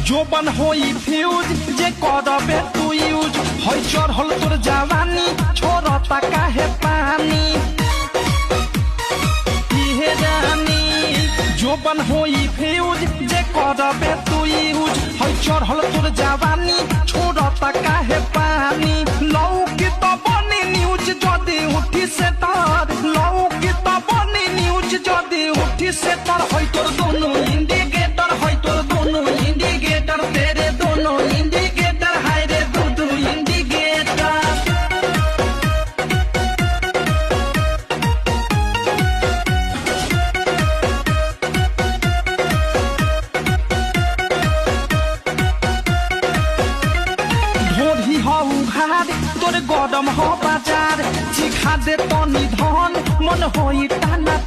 जोबन होई फ्यूज जे करबे तू यूज होई चढ़ल तोर जवानी छोड़ता काहे पानी इहे रानी जोबन होई फ्यूज जे करबे तू यूज होई चढ़ल तोर जवानी छोड़ता काहे पानी लौकी तो बनी न्यूज जदी उठी से तार लौकी तो बनी न्यूज जदी उठी से तार होई तोर दोनों इंडिकेटर होई तोर दोनों इंडिकेटर तेरे दोनों इंडिकेटर हाय रे दो इंडिकेटर ढोरी हो उघार तोर गरम हो बाजार चिखा दे तनी धन मन होई टाना